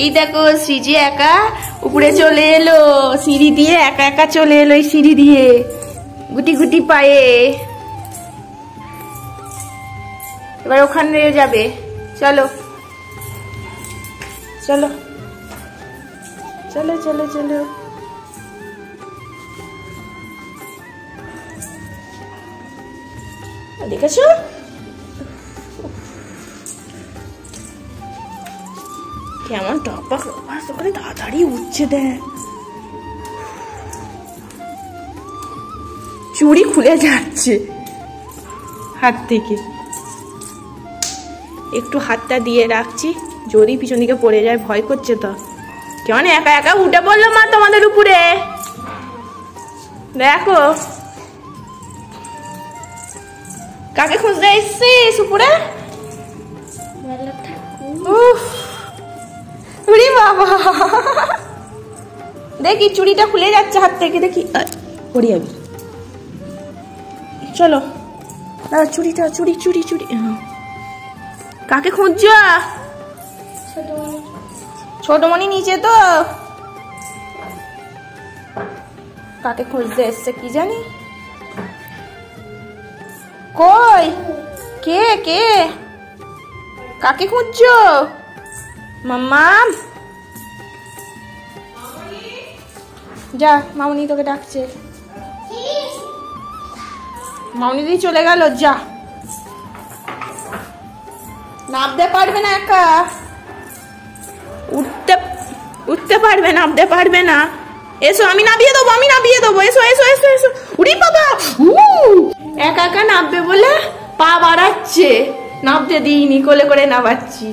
এই দেখো শ্রীজি একা উপরে চলে এলো, সিঁড়ি দিয়ে একা একা চলে এলো, এই সিঁড়ি দিয়ে গুটি গুটি পায়ে। এবার ওখানে যাবে, চলো চলো চলো চলো চলো। দেখেছো কেমন টপা করে তাড়াতাড়ি উঠছে, দেখ চুড়ি খুলে যাচ্ছে হাত থেকে। একটু হাতটা দিয়ে রাখছি, যদি পিছন দিকে পড়ে যায়, ভয় করছে তো। কেমন একা একা উঠে পড়লো মা তোমাদের উপরে, দেখো কাকে খুঁজতে এসছিস উপরে? বাবা দেখি চুড়িটা খুলে যাচ্ছে হাত থেকে, দেখি পড়ে যাবি। চলো চুড়িটা, চুড়ি চুড়ি চুড়ি। কাকে খুঁজছ? ছোটমণি নিচে তো, কাকে খুঁজতে এসছে কি জানি। কই কে কে কাকে খুঁজছ? মাম্মা যা, মামনি তোকে ডাকছে। মামনি দিদি চলে গেল, যা। নামতে পারবে না, একা উঠতে পারবে, নামতে পারবে না। এসো আমি নামিয়ে দেবো, আমি নামিয়ে দেবো, এসো এসো এসো এসো। উড়ি বাবা, একা একা নামবে বলে পা বাড়াচ্ছে, নামতে দিইনি, কোলে করে নামাচ্ছি।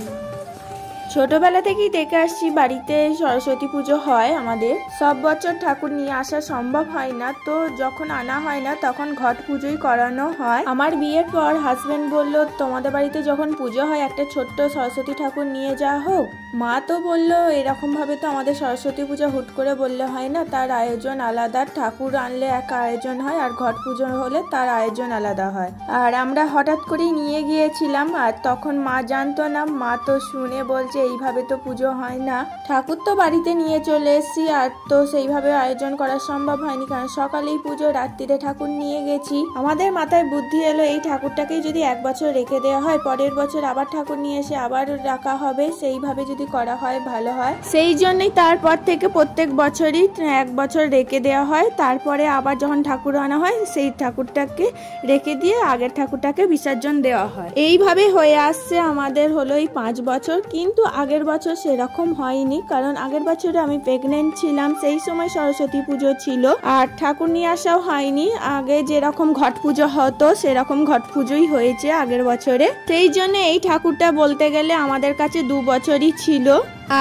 ছোটবেলা থেকেই দেখে আসছি বাড়িতে সরস্বতী পুজো হয় আমাদের। সব বছর ঠাকুর নিয়ে আসা সম্ভব হয় না, তো যখন আনা হয় না তখন ঘট পুজোই করানো হয়। আমার বিয়ের পর হাজবেন্ড বলল, তোমাদের বাড়িতে যখন পুজো হয় একটা ছোট্ট সরস্বতী ঠাকুর নিয়ে যাওয়া হোক। মা তো বললো এরকম ভাবে তো আমাদের সরস্বতী পুজো হুট করে বললে হয় না, তার আয়োজন আলাদা। ঠাকুর আনলে এক আয়োজন হয়, আর ঘট পুজো হলে তার আয়োজন আলাদা হয়। আর আমরা হঠাৎ করেই নিয়ে গিয়েছিলাম, আর তখন মা জানতো না। মা তো শুনে বলছে এইভাবে তো পুজো হয় না। ঠাকুর তো বাড়িতে নিয়ে চলে এসেছি, আর তো সেইভাবে আয়োজন করা সম্ভব হয়নি, কারণ সকালেই পুজো, রাত্রিরে ঠাকুর নিয়ে গেছি। আমাদের মাথায় বুদ্ধি এলো এই ঠাকুরটাকেই যদি এক বছর রেখে দেওয়া হয়, পরের বছর আবার ঠাকুর নিয়ে এসে আবার রাখা হবে, সেইভাবে যদি করা হয় ভালো হয়। সেই জন্যই তারপর থেকে প্রত্যেক বছরই এক বছর রেখে দেওয়া হয়, তারপরে আবার যখন ঠাকুর আনা হয় সেই ঠাকুরটাকে রেখে দিয়ে আগের ঠাকুরটাকে বিসর্জন দেওয়া হয়। এইভাবে হয়ে আসছে আমাদের হলো এই 5 বছর। কিন্তু আগের বছর সেরকম হয়নি, কারণ আগের বছরে আমি প্রেগনেন্ট ছিলাম, সেই সময় সরস্বতী পুজো ছিল, আর ঠাকুর নিয়ে আসাও হয়নি। আগে যেরকম ঘট পুজো হতো সেরকম ঘট পুজোই হয়েছে আগের বছরে। সেই জন্য এই ঠাকুরটা বলতে গেলে আমাদের কাছে 2 বছরই ছিল।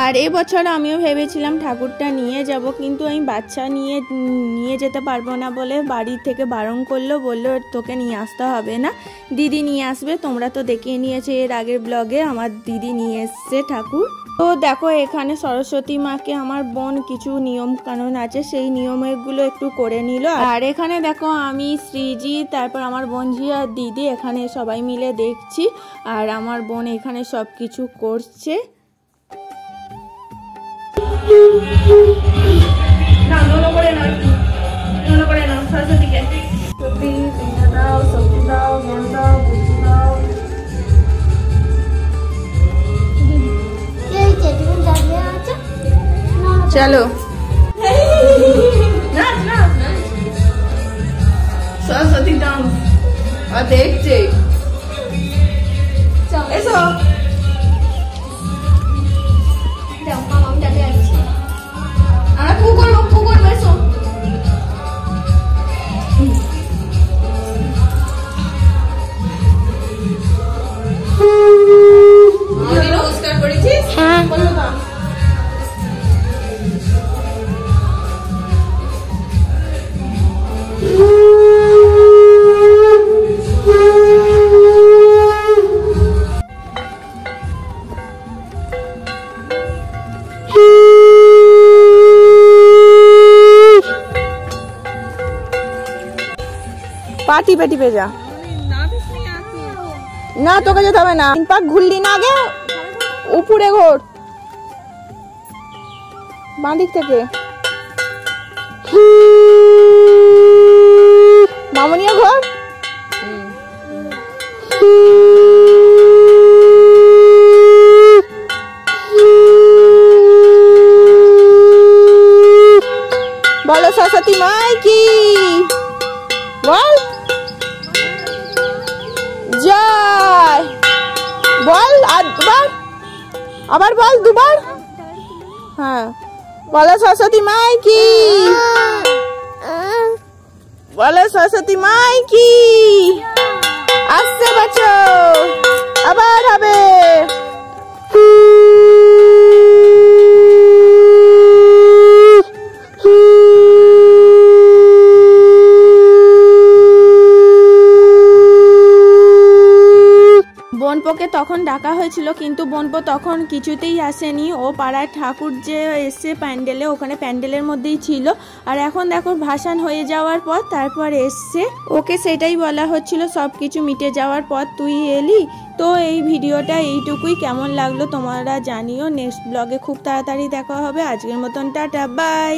আর এবছর আমিও ভেবেছিলাম ঠাকুরটা নিয়ে যাব, কিন্তু আমি বাচ্চা নিয়ে যেতে পারবো না বলে বাড়ি থেকে বারণ করলো, বললো তোকে নিয়ে আসতে হবে না, দিদি নিয়ে আসবে। তোমরা তো দেখিয়ে নিয়েছে এর আগের ব্লগে, আমার দিদি নিয়ে এসছে ঠাকুর। তো দেখো এখানে সরস্বতী মাকে আমার বোন কিছু নিয়ম কানুন আছে, সেই নিয়মগুলো একটু করে নিল। আর এখানে দেখো আমি, শ্রীজি, তারপর আমার বোনঝি আর দিদি এখানে সবাই মিলে দেখছি, আর আমার বোন এখানে সব কিছু করছে। চলো সরস্বতী ডান্স আর দেখছে, এসো আমরা কু করবো এসো। নমস্কার করেছিস? হ্যাঁ বলো না। পাটি পেটি পে যা না, তোকে যেতে হবে না। 3 পাক ঘুরলি না, আগে উপরে ঘোর। বাঁ দিক থেকে মামনিয়া ঘর বলো সরস্বতী মাই কি বল জয় বল আর দুবার আবার বল দুবার হ্যাঁ বলো সরস্বতী মাই কি বলো সরস্বতী মাই কি আসছে বাচ্চা আবার হবে বোনপোকে তখন ডাকা হয়েছিল কিন্তু বোনপো তখন কিছুতেই আসেনি। ও পাড়ার ঠাকুর যে এসছে প্যান্ডেলে, ওখানে প্যান্ডেলের মধ্যেই ছিল। আর এখন দেখো ভাসান হয়ে যাওয়ার পর তারপর এসছে। ওকে সেটাই বলা হচ্ছিল সব কিছু মিটে যাওয়ার পর তুই এলি। তো এই ভিডিওটা এইটুকুই, কেমন লাগলো তোমরা জানিও। নেক্সট ব্লগে খুব তাড়াতাড়ি দেখা হবে। আজকের মতন টাটা বাই।